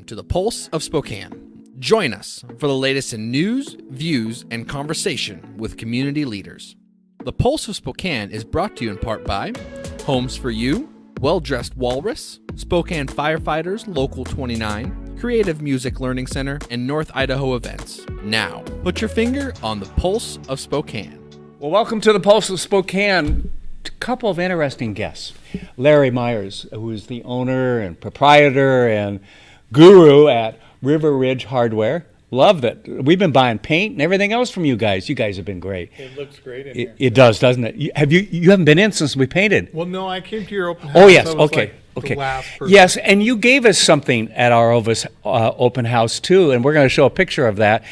to the Pulse of Spokane. Join us for the latest in news, views, and conversation with community leaders. The Pulse of Spokane is brought to you in part by Homes for You, Well Dressed Walrus, Spokane Firefighters Local 29, Creative Music Learning Center, and North Idaho Events. Now, put your finger on the Pulse of Spokane. Well, welcome to the Pulse of Spokane. A couple of interesting guests. Larry Myers, who is the owner and proprietor and guru at River Ridge Hardware. Love that. We've been buying paint and everything else from you guys. You guys have been great. It looks great in here. It does, doesn't it? You haven't been in since we painted. Well, no, I came to your open house. Oh, yes. I was Okay. like Okay. the last person. Yes, and you gave us something at our open house too, and we're going to show a picture of that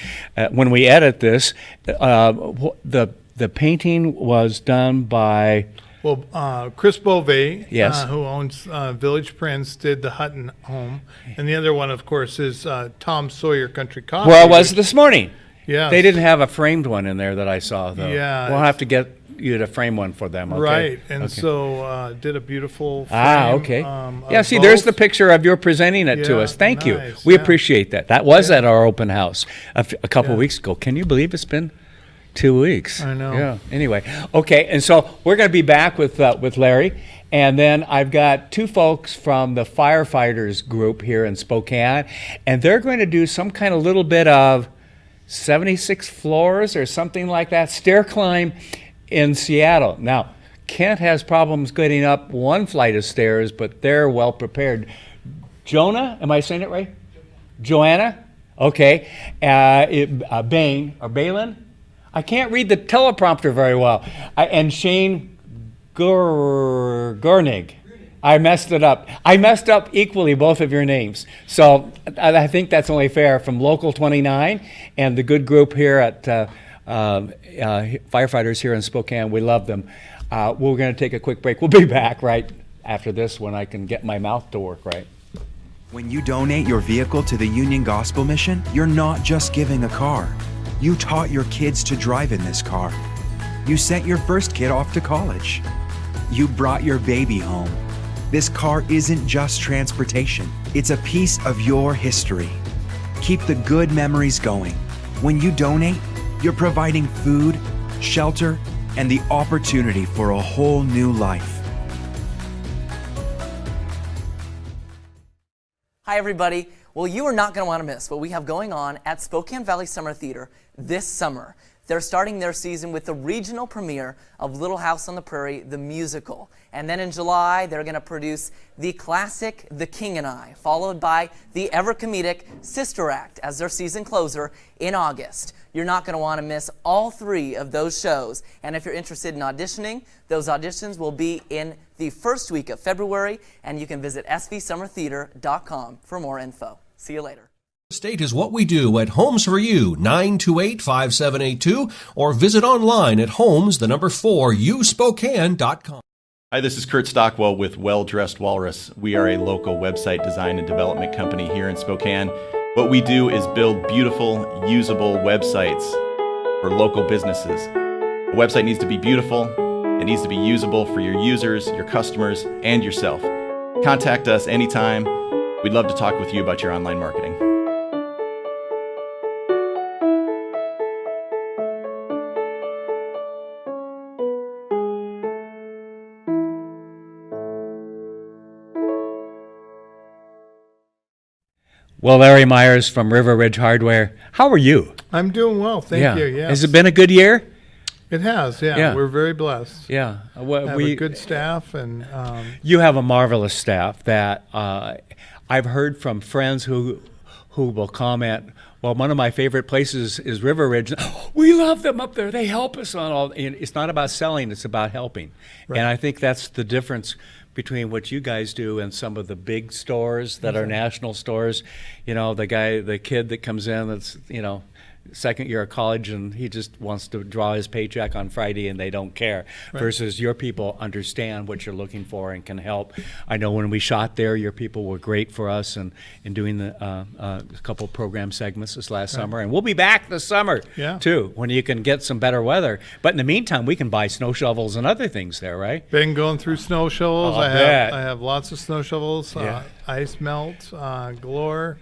when we edit this. The painting was done by. Well, Chris Beauvais, Yes. who owns Village Prince, did the Hutton home. And the other one, of course, is Tom Sawyer Country Coffee. Where I was this morning. Yeah. They didn't have a framed one in there that I saw, though. Yeah. We'll have to get you to frame one for them, okay? Right. And Okay. so did a beautiful frame. Okay. Of Yeah, see, there's the both. picture of your presenting it to Yeah, us. Thank you. nice, We yeah. appreciate that. That was Yeah. at our open house a couple Yeah. weeks ago. Can you believe it's been 2 weeks? I know. Yeah. Anyway, okay, and so we're going to be back with Larry, and then I've got two folks from the firefighters group here in Spokane, and they're going to do some kind of little bit of 76 floors or something like that, stair climb in Seattle. Now, Kent has problems getting up one flight of stairs, but they're well prepared. Jonah, am I saying it right? Joanna? Okay. Balin? I can't read the teleprompter very well. And Shayne Gruenig. I messed it up. I messed up equally both of your names. So I think that's only fair, from Local 29 and the good group here at firefighters here in Spokane. We love them. We're going to take a quick break. We'll be back right after this when I can get my mouth to work right. When you donate your vehicle to the Union Gospel Mission, you're not just giving a car. You taught your kids to drive in this car. You sent your first kid off to college. You brought your baby home. This car isn't just transportation. It's a piece of your history. Keep the good memories going. When you donate, you're providing food, shelter, and the opportunity for a whole new life. Hi, everybody. Well, you are not going to want to miss what we have going on at Spokane Valley Summer Theater this summer. They're starting their season with the regional premiere of Little House on the Prairie, the musical. And then in July, they're going to produce the classic The King and I, followed by the ever-comedic Sister Act as their season closer in August. You're not going to want to miss all three of those shows. And if you're interested in auditioning, those auditions will be in the first week of February, and you can visit svsummertheater.com for more info. See you later. Estate is what we do at Homes for You, 928-5782, or visit online at homes4uspokane.com. Hi, this is Kurt Stockwell with Well Dressed Walrus. We are a local website design and development company here in Spokane. What we do is build beautiful, usable websites for local businesses. A website needs to be beautiful, it needs to be usable for your users, your customers, and yourself. Contact us anytime. We'd love to talk with you about your online marketing. Well, Larry Myers from River Ridge Hardware, how are you? I'm doing well, thank you. Yes. Has it been a good year? It has, yeah. Yeah. We're very blessed. Yeah. We have a good staff, and You have a marvelous staff that I've heard from friends who will comment, well, one of my favorite places is River Ridge. We love them up there. They help us on all. And it's not about selling, it's about helping. Right. And I think that's the difference between what you guys do and some of the big stores that are national stores. You know, the kid that comes in that's, second year of college and he just wants to draw his paycheck on Friday and they don't care. Right. Versus your people understand what you're looking for and can help. I know when we shot there, your people were great for us and in doing the a couple program segments this last summer. And we'll be back this summer too, when you can get some better weather. But in the meantime, we can buy snow shovels and other things there, right? Been going through snow shovels. Oh, I have lots of snow shovels, ice melt, galore.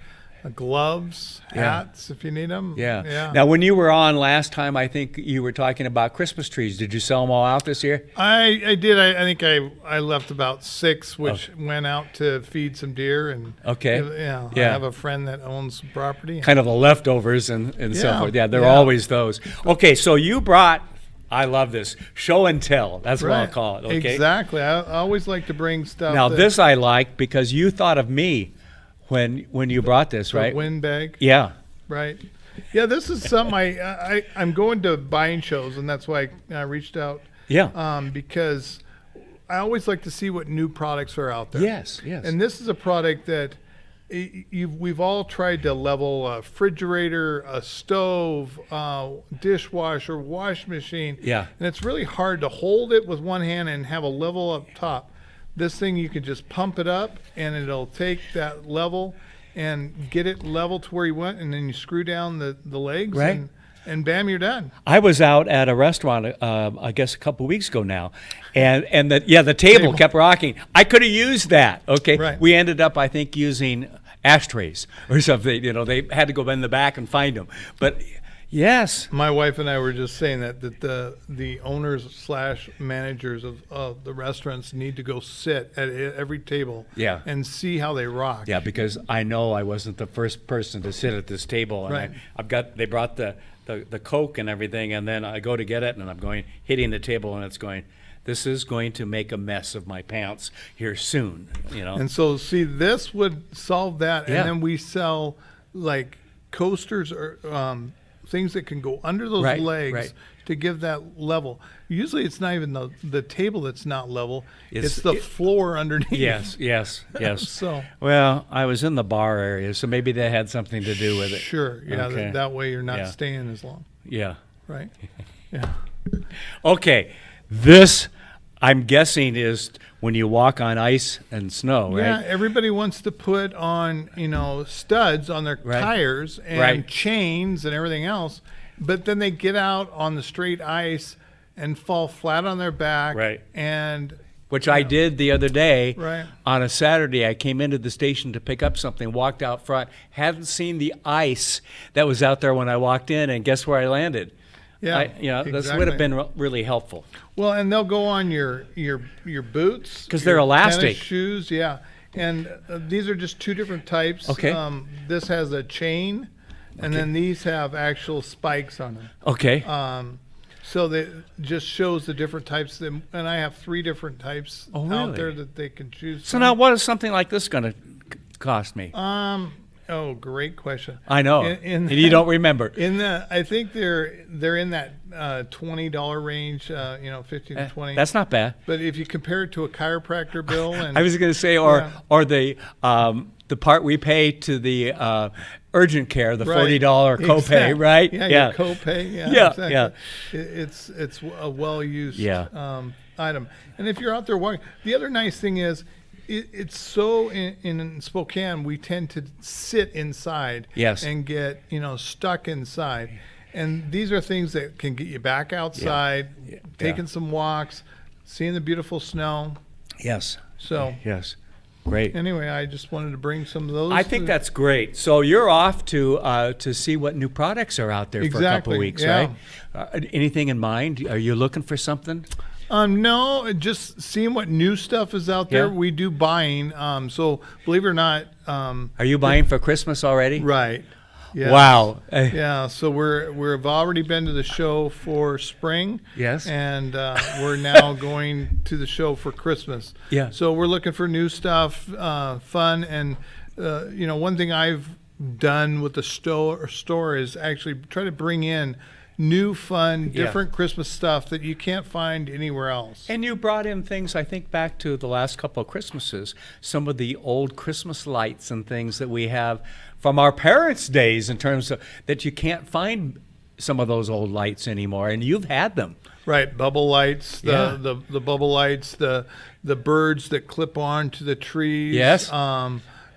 gloves, hats, if you need them. Yeah. Now, when you were on last time, I think you were talking about Christmas trees. Did you sell them all out this year? I did. I think I left about 6, which went out to feed some deer. And I have a friend that owns some property. Kind of the leftovers and so forth. Yeah, there are always those. Okay, so you brought, I love this, show and tell. That's what I'll call it. Okay. Exactly. I always like to bring stuff. Now, this I like because you thought of me when you brought this, right? Wind bag. Yeah. Right. Yeah, this is something I'm going to buying shows, and that's why I reached out. Yeah. Because I always like to see what new products are out there. Yes. And this is a product that we've all tried to level a refrigerator, a stove, dishwasher, wash machine. Yeah. And it's really hard to hold it with one hand and have a level up top. This thing, you can just pump it up, and it'll take that level and get it level to where you want, and then you screw down the legs, right, and bam, you're done. I was out at a restaurant, I guess a couple weeks ago now, and the table kept rocking. I could have used that. Okay, right. We ended up, I think, using ashtrays or something. You know, they had to go in the back and find them, but. Yes. My wife and I were just saying that the owners / managers of the restaurants need to go sit at every table and see how they rock. Yeah, because I know I wasn't the first person to sit at this table. And right. They brought the Coke and everything, and then I go to get it, and I'm hitting the table, and it's going, this is going to make a mess of my pants here soon, you know. And so, see, this would solve that. Yeah. And then we sell, like, coasters or things that can go under those legs to give that level. Usually it's not even the table that's not level. It's the floor underneath. Yes. So, well, I was in the bar area, so maybe that had something to do with it. Sure. Yeah. Okay. That way you're not staying as long. Yeah. Right. Yeah. Okay. This, I'm guessing, is when you walk on ice and snow, right? Yeah, everybody wants to put on, studs on their tires and chains and everything else, but then they get out on the straight ice and fall flat on their back. Right. And which I did the other day. Right. On a Saturday, I came into the station to pick up something, walked out front, hadn't seen the ice that was out there when I walked in, and guess where I landed? Yeah, exactly. This would have been really helpful. Well, and they'll go on your boots because they're elastic. Tennis shoes, yeah. And these are just 2 different types. Okay. This has a chain, and then these have actual spikes on them. Okay. So that just shows the different types. And I have 3 different types out there that they can choose. So now, what is something like this going to cost me? Oh, great question. I know. And you don't remember. I think they're in that $20 range, 15 to 20. That's not bad. But if you compare it to a chiropractor bill, and I was going to say, or the part we pay to the urgent care, the $40 copay, right? Yeah, your copay. Yeah, exactly. yeah. It's a well-used item. And if you're out there walking, the other nice thing is, it's so in Spokane, we tend to sit inside and get stuck inside, and these are things that can get you back outside, taking some walks, seeing the beautiful snow. Yes. So great. Anyway, I just wanted to bring some of those. I think that's great. So you're off to see what new products are out there for a couple of weeks, right? Anything in mind? Are you looking for something? No, just seeing what new stuff is out there. Yeah. We do buying. So believe it or not. Are you buying for Christmas already? Right. Yes. Wow. Yeah. So we've already been to the show for spring. Yes. And we're now going to the show for Christmas. Yeah. So we're looking for new stuff, fun, and one thing I've done with the store is actually try to bring in new, fun, different Christmas stuff that you can't find anywhere else. And you brought in things, I think, back to the last couple of Christmases, some of the old Christmas lights and things that we have from our parents' days in terms of that you can't find some of those old lights anymore, and you've had them. Right, bubble lights, the bubble lights, the birds that clip on to the trees. Yes.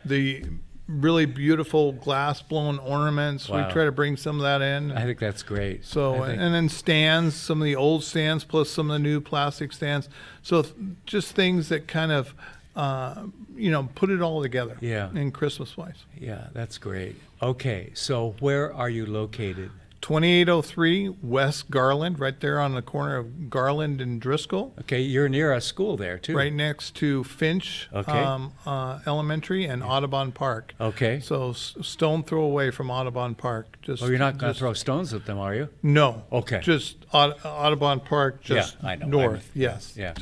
The really beautiful glass blown ornaments. Wow. We try to bring some of that in. I think that's great. So and then stands, some of the old stands plus some of the new plastic stands. So just things that kind of put it all together. Yeah. In Christmas-wise. Yeah, that's great. Okay, so where are you located? 2803 West Garland, right there on the corner of Garland and Driscoll. Okay, you're near a school there too. Right next to Finch Elementary and Audubon Park. Okay. So stone throw away from Audubon Park. You're not going to throw stones at them, are you? No. Okay. Just Audubon Park, just I know. north. Yes. Yeah.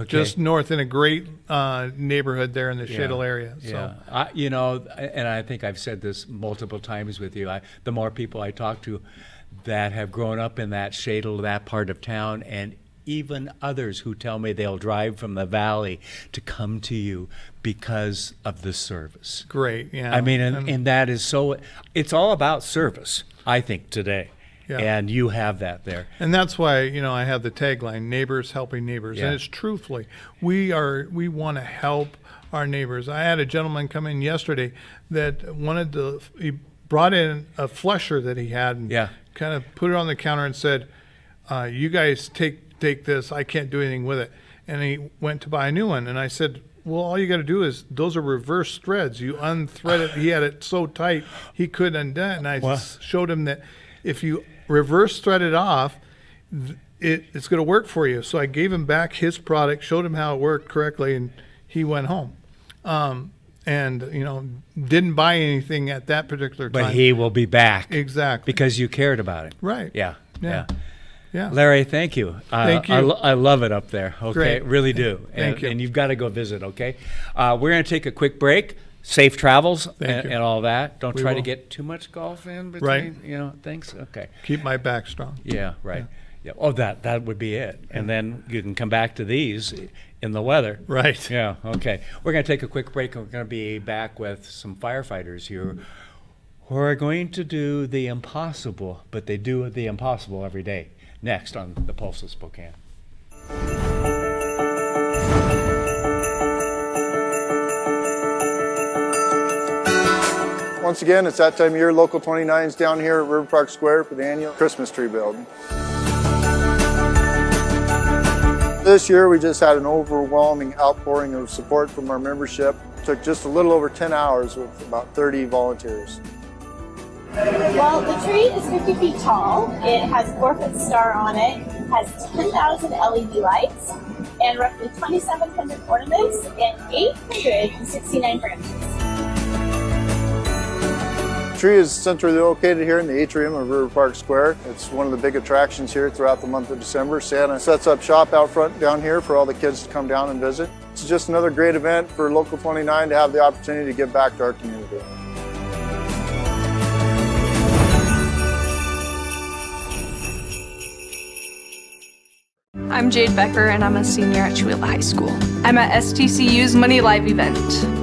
Just north in a great neighborhood there in the Shadle area. So. Yeah, and I think I've said this multiple times with you. The more people I talk to that have grown up in that Shadle, that part of town, and even others who tell me they'll drive from the valley to come to you because of the service. Great, yeah. I mean, and that is so, it's all about service, I think, today. Yeah. And you have that there. And that's why, I have the tagline, neighbors helping neighbors. Yeah. And it's truthfully, we want to help our neighbors. I had a gentleman come in yesterday that he brought in a flusher that he had and kind of put it on the counter and said, you guys take this, I can't do anything with it. And he went to buy a new one. And I said, well, all you got to do is, those are reverse threads. You unthread it. He had it so tight, he couldn't undo it. And I showed him that if you reverse thread it off, it's going to work for you. So I gave him back his product, showed him how it worked correctly, and he went home. And didn't buy anything at that particular time. But he will be back. Exactly. Because you cared about it. Right. Yeah. Yeah. Larry, thank you. Thank you. I love it up there. Okay, Great. Really do. Thank you. And you've got to go visit. Okay, we're going to take a quick break. Safe travels and all that. Don't try to get too much golf in between, things. Okay. Keep my back strong. Yeah. Right. Yeah. Oh, that would be it. And then you can come back to these in the weather. Right. Yeah. Okay. We're going to take a quick break, and we're going to be back with some firefighters here who are going to do the impossible, but they do the impossible every day. Next on the Pulse of Spokane. Once again, it's that time of year. Local 29's down here at River Park Square for the annual Christmas tree build. This year, we just had an overwhelming outpouring of support from our membership. It took just a little over 10 hours with about 30 volunteers. Well, the tree is 50 feet tall. It has a 4-foot star on it, has 10,000 LED lights, and roughly 2,700 ornaments and 869 branches. The tree is centrally located here in the atrium of River Park Square. It's one of the big attractions here throughout the month of December. Santa sets up shop out front down here for all the kids to come down and visit. It's just another great event for Local 29 to have the opportunity to give back to our community. I'm Jade Becker, and I'm a senior at Chewelah High School. I'm at STCU's Money Live event.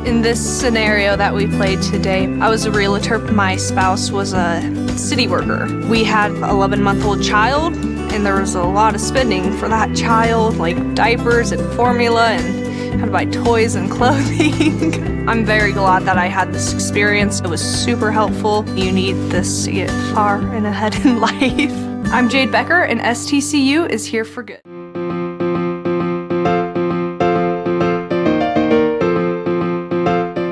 In this scenario that we played today, I was a realtor. My spouse was a city worker. We had an 11-month-old child, and there was a lot of spending for that child, like diapers and formula, and had to buy toys and clothing. I'm very glad that I had this experience. It was super helpful. You need this to get far and ahead in life. I'm Jade Becker, and STCU is here for good.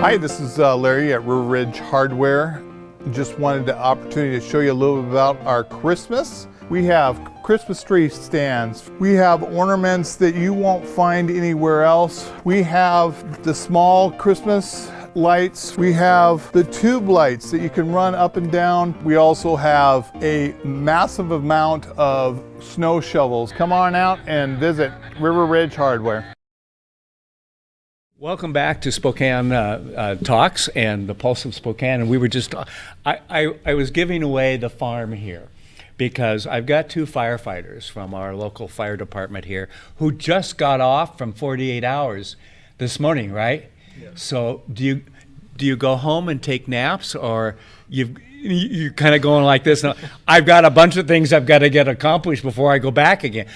Hi, this is Larry at River Ridge Hardware. Just wanted the opportunity to show you a little bit about our Christmas. We have Christmas tree stands. We have ornaments that you won't find anywhere else. We have the small Christmas lights. We have the tube lights that you can run up and down. We also have a massive amount of snow shovels. Come on out and visit River Ridge Hardware. Welcome back to Spokane Talks and the Pulse of Spokane. And we were just, I was giving away the farm here because I've got 2 firefighters from our local fire department here who just got off from 48 hours this morning, right? Yeah. So do you go home and take naps, or you're kind of going like this? Now, I've got a bunch of things I've got to get accomplished before I go back again.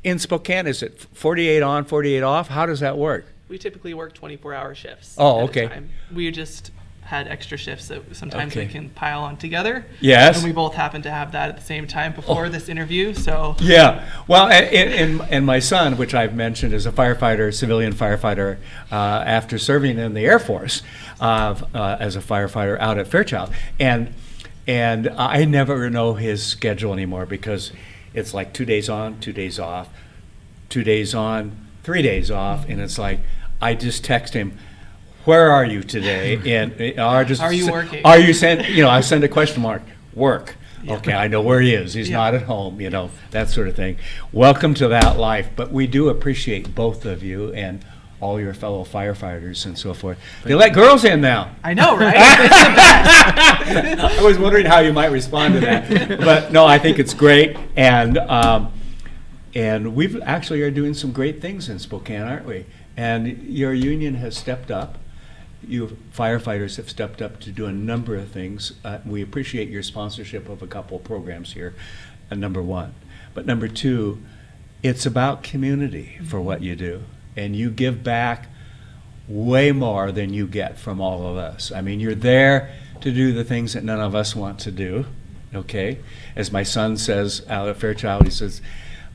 In Spokane, is it 48 on, 48 off? How does that work? We typically work 24-hour shifts. Oh, at okay. a time. We just had extra shifts that sometimes they can pile on together. Yes. And we both happened to have that at the same time before this interview, so. Yeah. Well, and my son, which I've mentioned, is a firefighter, civilian firefighter, after serving in the Air Force as a firefighter out at Fairchild. And I never know his schedule anymore because it's like 2 days on, 2 days off, 2 days on, 3 days off, and it's like I just text him, "Where are you today?" And Are you working? Are you I send a question mark. Work. Yeah. Okay, I know where he is. He's not at home. That sort of thing. Welcome to that life. But we do appreciate both of you and all your fellow firefighters and so forth. They let girls in now. I know, right? I was wondering how you might respond to that, but no, I think it's great, and we've actually are doing some great things in Spokane, aren't we? And your union has stepped up. You firefighters have stepped up to do a number of things. We appreciate your sponsorship of a couple of programs here, number one. But number two, it's about community for what you do. And you give back way more than you get from all of us. I mean, you're there to do the things that none of us want to do, okay? As my son says out at Fairchild, he says,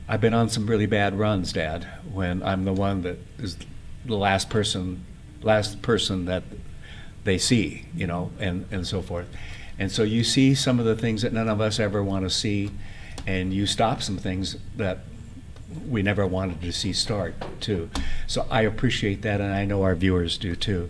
"I've been on some really bad runs, Dad, when I'm the one that is the last person that they see, and so forth." And so you see some of the things that none of us ever want to see, and you stop some things that we never wanted to see start too. So I appreciate that, and I know our viewers do too.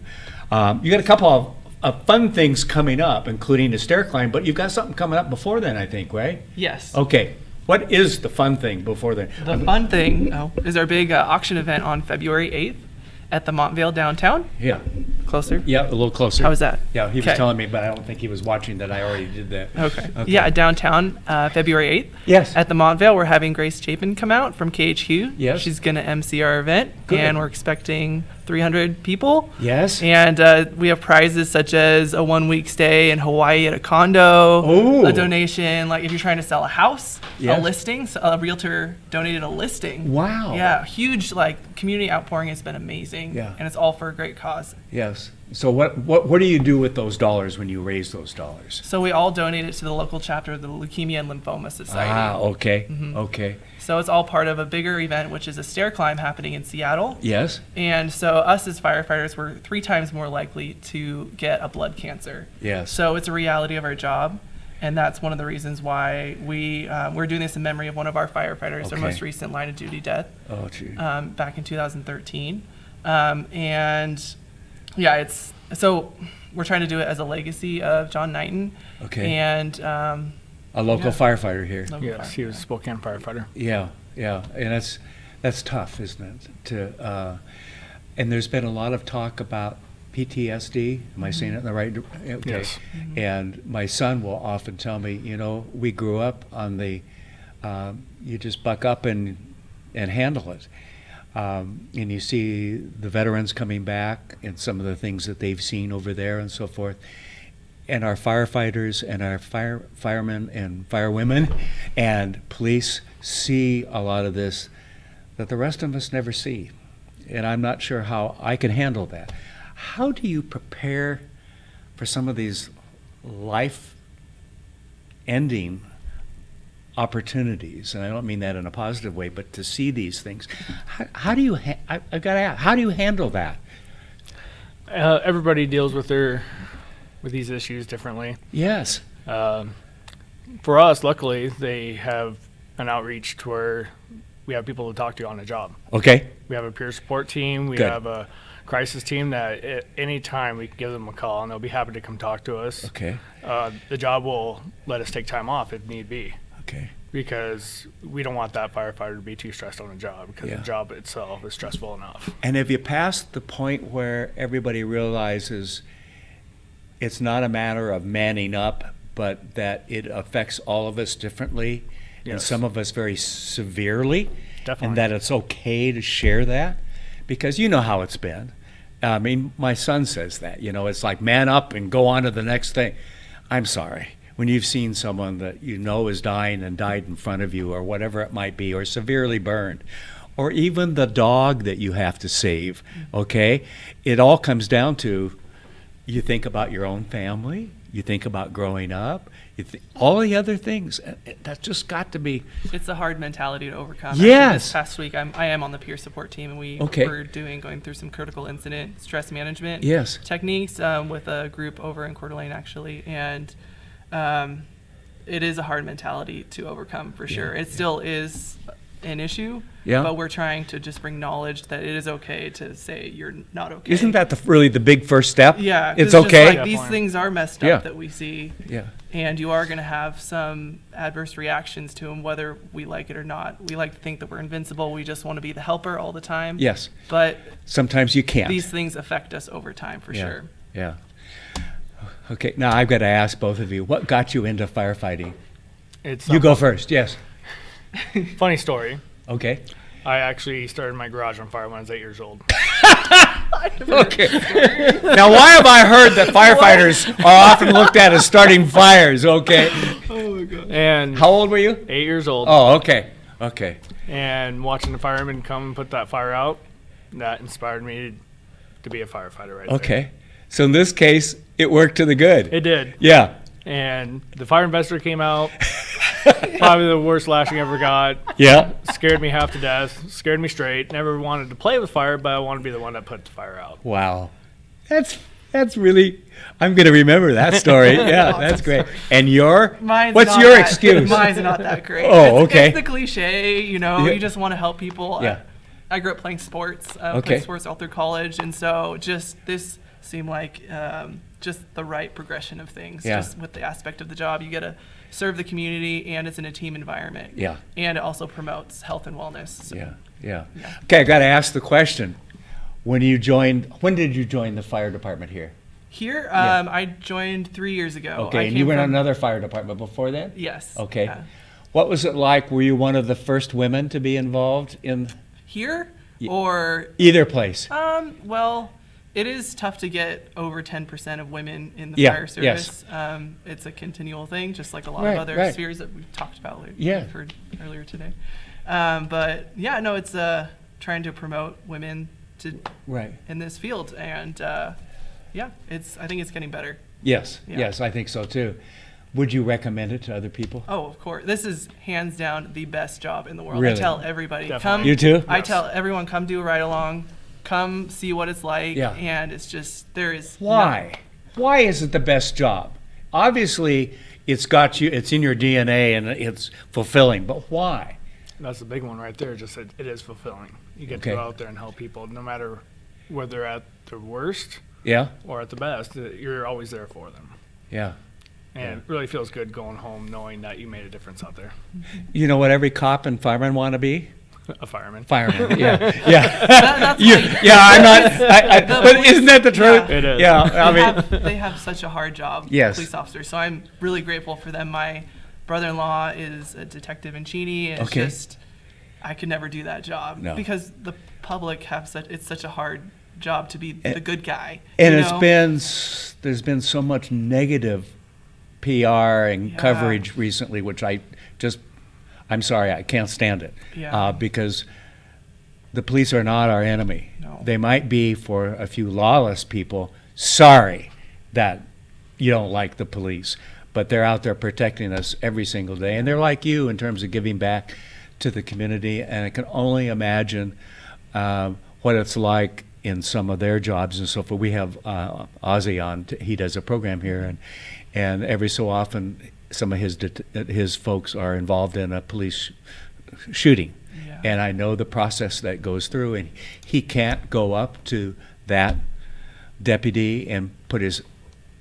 You got a couple of fun things coming up, including a stair climb, but you've got something coming up before then, I think, right? Yes. Okay. What is the fun thing before then? The fun thing is our big auction event on February 8th at the Montvale downtown. Yeah. Closer? Yeah, a little closer. How was that? Yeah, he was telling me, but I don't think he was watching that I already did that. Okay. Yeah, downtown, February 8th. Yes. At the Montvale, we're having Grace Chapin come out from KHQ. Yes. She's going to MC our event, and we're expecting 300 people. Yes. And we have prizes such as a 1-week stay in Hawaii at a condo, a donation, like if you're trying to sell a house, a listing, so a realtor donated a listing. Wow. Yeah, huge community outpouring has been amazing. Yeah. And it's all for a great cause. Yes. So what do you do with those dollars when you raise those dollars? So we all donate it to the local chapter of the Leukemia and Lymphoma Society. Ah, okay. Mm-hmm. Okay. So it's all part of a bigger event, which is a stair climb happening in Seattle. Yes. And so us as firefighters, we're 3 times more likely to get a blood cancer. Yes. So it's a reality of our job. And that's one of the reasons why we're doing this in memory of one of our firefighters, our most recent line of duty death. Oh, gee. Back in 2013. And yeah, so we're trying to do it as a legacy of John Knighton. Okay. And a local firefighter here. Yes, he was a Spokane firefighter. Yeah, and that's tough, isn't it? And there's been a lot of talk about PTSD. Am I saying it in the right? Okay. Yes. And my son will often tell me, we grew up on the, you just buck up and handle it. And you see the veterans coming back and some of the things that they've seen over there and so forth. And our firefighters and our firemen and firewomen and police see a lot of this that the rest of us never see. And I'm not sure how I can handle that. How do you prepare for some of these life-ending opportunities? And I don't mean that in a positive way, but to see these things. How do you, I've got to ask, how do you handle that? Everybody deals with these issues differently. Yes. For us, luckily, they have an outreach to where we have people to talk to on the job. Okay. We have a peer support team. We have a crisis team that at any time we can give them a call and they'll be happy to come talk to us. Okay. The job will let us take time off if need be. Okay. Because we don't want that firefighter to be too stressed on the job because the job itself is stressful enough. And have you passed the point where everybody realizes it's not a matter of manning up, but that it affects all of us differently, and some of us very severely, and that it's okay to share that? Because you know how it's been. I mean, my son says that, it's like man up and go on to the next thing. I'm sorry. When you've seen someone that you know is dying and died in front of you or whatever it might be, or severely burned, or even the dog that you have to save, okay? It all comes down to you think about your own family, you think about growing up, all the other things. That's just got to be. It's a hard mentality to overcome. Yes. Actually, this past week, I am on the peer support team, and we were going through some critical incident stress management techniques with a group over in Coeur d'Alene, actually. And it is a hard mentality to overcome, for sure. It still is an issue, but we're trying to just bring knowledge that it is okay to say you're not okay. Isn't that really the big first step? Yeah. It's okay. Like, these things are messed up that we see. Yeah. And you are going to have some adverse reactions to them, whether we like it or not. We like to think that we're invincible. We just want to be the helper all the time. Yes. But sometimes you can't. These things affect us over time, for sure. Yeah. Okay. Now I've got to ask both of you, what got you into firefighting? You go first. Yes. Funny story. Okay. I actually started my garage on fire when I was 8 years old. Okay. Now, why have I heard that firefighters are often looked at as starting fires? Okay. Oh my God. And how old were you? 8 years old. Oh, okay. Okay. And watching the firemen come and put that fire out, that inspired me to be a firefighter right there. Okay. So in this case, it worked to the good. It did. Yeah. And the fire investor came out. Probably the worst lashing I ever got. Yeah. Scared me half to death. Scared me straight. Never wanted to play with fire, but I wanted to be the one that put the fire out. Wow. That's really, I'm going to remember that story. Yeah, that's great. And what's your excuse? Mine's not that great. Oh, okay. It's the cliche, you know, you just want to help people. Yeah. I grew up playing sports. Played sports all through college. And so this seemed like just the right progression of things. Just with the aspect of the job. You get to serve the community, and it's in a team environment. Yeah. And it also promotes health and wellness. So, yeah. Okay, I got to ask the question. When did you join the fire department here? Here, I joined 3 years ago. Okay, and you were in another fire department before that? Yes. Okay. Yeah. What was it like? Were you one of the first women to be involved in? Here or? Either place. Well, it is tough to get over 10% of women in the fire service. Yes. It's a continual thing, just like a lot of other spheres that we've talked about we've heard earlier today. But yeah, no, it's trying to promote women in this field, and I think it's getting better. Yes, I think so too. Would you recommend it to other people? Oh, of course. This is hands down the best job in the world. Really? I tell everybody, Definitely. You too? I tell everyone, come do a ride along, come see what it's like, and it's just Why? Why is it the best job? Obviously, it's in your DNA and it's fulfilling, but why? That's the big one right there. Just it is fulfilling. You get to go out there and help people, no matter whether they're at their worst, or at the best. You're always there for them. Yeah. And it really feels good going home knowing that you made a difference out there. You know what every cop and fireman want to be? A fireman. Fireman. Yeah. I'm not. But isn't that the truth? It is. Yeah. I mean, they have such a hard job. Yes. Police officers. So I'm really grateful for them. My brother-in-law is a detective in Cheney, and it's just I could never do that job because the public it's such a hard job to be the good guy. And there's been so much negative PR and coverage recently, which I'm sorry, I can't stand it. Because the police are not our enemy. No. They might be for a few lawless people. Sorry that you don't like the police, but they're out there protecting us every single day. And they're like you in terms of giving back to the community. And I can only imagine what it's like in some of their jobs and so forth. We have Ozzy on. He does a program here, and every so often some of his folks are involved in a police shooting. And I know the process that goes through, and he can't go up to that deputy and put his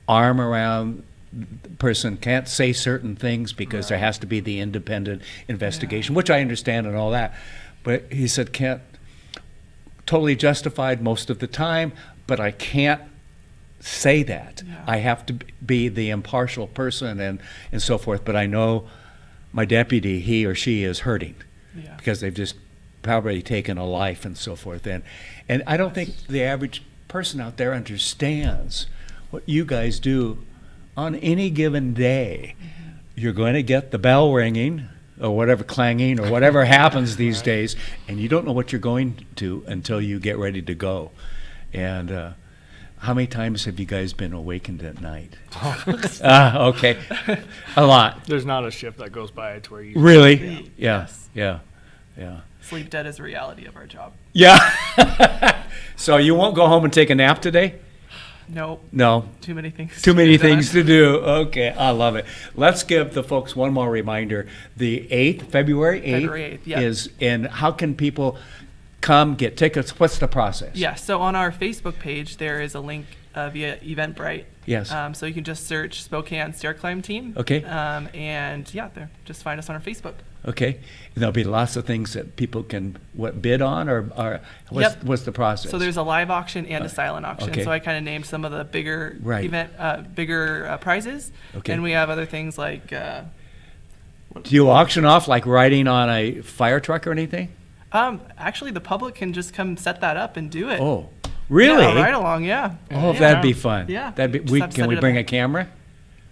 arm around the person, can't say certain things because there has to be the independent investigation, which I understand and all that. But he said, can't, totally justified most of the time, but I can't say that. I have to be the impartial person and so forth. But I know my deputy, he or she is hurting because they've just probably taken a life and so forth. And I don't think the average person out there understands what you guys do on any given day. You're going to get the bell ringing or whatever, clanging or whatever happens these days, and you don't know what you're going to until you get ready to go. And How many times have you guys been awakened at night? Okay. A lot. There's not a shift that goes by to where you... Really? Yeah. Yeah. Sleep debt is the reality of our job. Yeah. So you won't go home and take a nap today? Nope. No. Too many things. Too many things to do. Okay, I love it. Let's give the folks one more reminder. The 8th, February 8th, yeah. is, and how can people come get tickets? What's the process? Yeah, so on our Facebook page, there is a link via Eventbrite. Yes. So you can just search Spokane Stair Climb Team. Okay. And yeah, there, just find us on our Facebook. Okay. And there'll be lots of things that people can bid on, or what's the process? So there's a live auction and a silent auction. Okay. So I kind of named some of the bigger bigger prizes. Okay. And we have other things like. Do you auction off like riding on a fire truck or anything? Actually, the public can just come set that up and do it. Oh, really? Yeah, ride along, yeah. Oh, that'd be fun. Yeah. Can we bring a camera?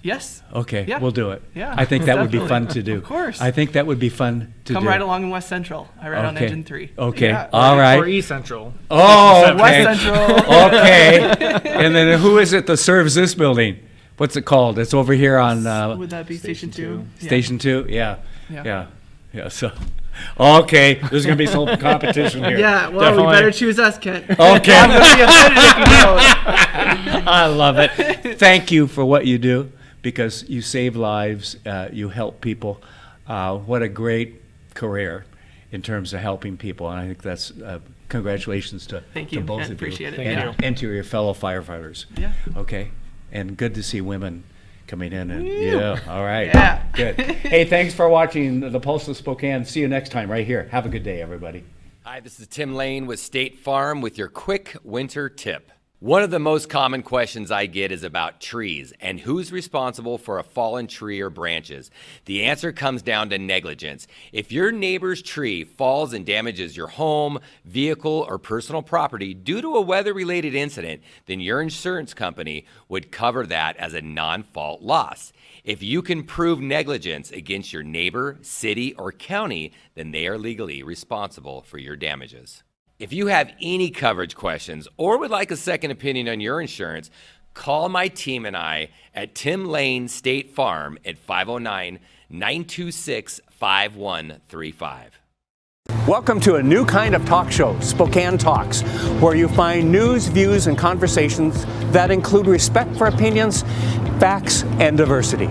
Yes. Okay, yeah. we'll do it. Yeah. I think that would be fun to do. Of course. I think that would be fun to do. Come right along in West Central. I ride on Engine 3. Okay, yeah. all right. Or East Central. Oh, okay. West Central. Okay. And then who is it that serves this building? What's it called? It's over here on... Would that be Station 2? Station 2? Yeah. So... Okay, there's going to be some competition here. Yeah, well, Definitely. we better choose us, Kent. Okay. I'm going to be offended if you don't. I love it. Thank you for what you do, because you save lives, you help people. What a great career in terms of helping people, and I think that's congratulations to both of you. Appreciate it. And to your fellow firefighters. Yeah. Okay, and good to see women coming in, and all right. Yeah. Good. Hey, thanks for watching the Pulse of Spokane. See you next time right here. Have a good day, everybody. Hi, this is Tim Lane with State Farm with your quick winter tip. One of the most common questions I get is about trees and who's responsible for a fallen tree or branches. The answer comes down to negligence. If your neighbor's tree falls and damages your home, vehicle, or personal property due to a weather-related incident, then your insurance company would cover that as a non-fault loss. If you can prove negligence against your neighbor, city, or county, then they are legally responsible for your damages. If you have any coverage questions or would like a second opinion on your insurance, call my team and I at Tim Lane State Farm at 509-926-5135. Welcome to a new kind of talk show, Spokane Talks, where you find news, views, and conversations that include respect for opinions, facts, and diversity.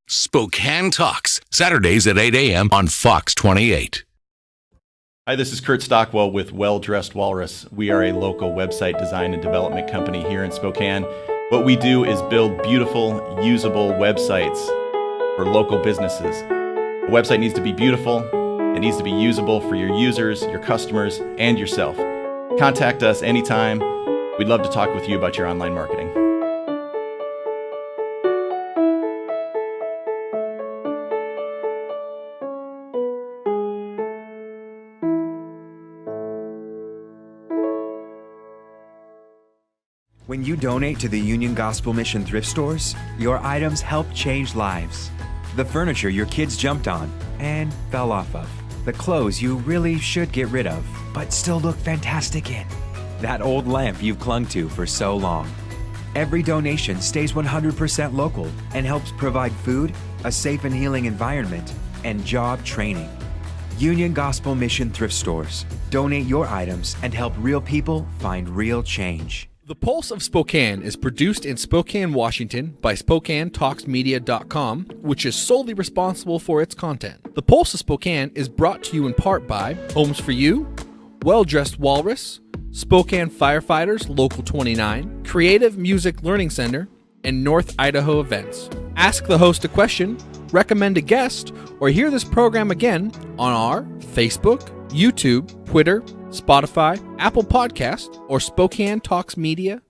Spokane Talks, Saturdays at 8 a.m. on Fox 28. Hi, this is Kurt Stockwell with Well Dressed Walrus. We are a local website design and development company here in Spokane. What we do is build beautiful, usable websites for local businesses. A website needs to be beautiful, it needs to be usable for your users, your customers, and yourself. Contact us anytime. We'd love to talk with you about your online marketing. When you donate to the Union Gospel Mission thrift stores, your items help change lives. The furniture your kids jumped on and fell off of. The clothes you really should get rid of, but still look fantastic in. That old lamp you've clung to for so long. Every donation stays 100% local and helps provide food, a safe and healing environment, and job training. Union Gospel Mission thrift stores. Donate your items and help real people find real change. The Pulse of Spokane is produced in Spokane, Washington by SpokaneTalksMedia.com, which is solely responsible for its content. The Pulse of Spokane is brought to you in part by Homes for You, Well Dressed Walrus, Spokane Firefighters Local 29, Creative Music Learning Center, and North Idaho Events. Ask the host a question, recommend a guest, or hear this program again on our Facebook, YouTube, Twitter, Spotify, Apple Podcast, or SpokaneTalksMedia.com.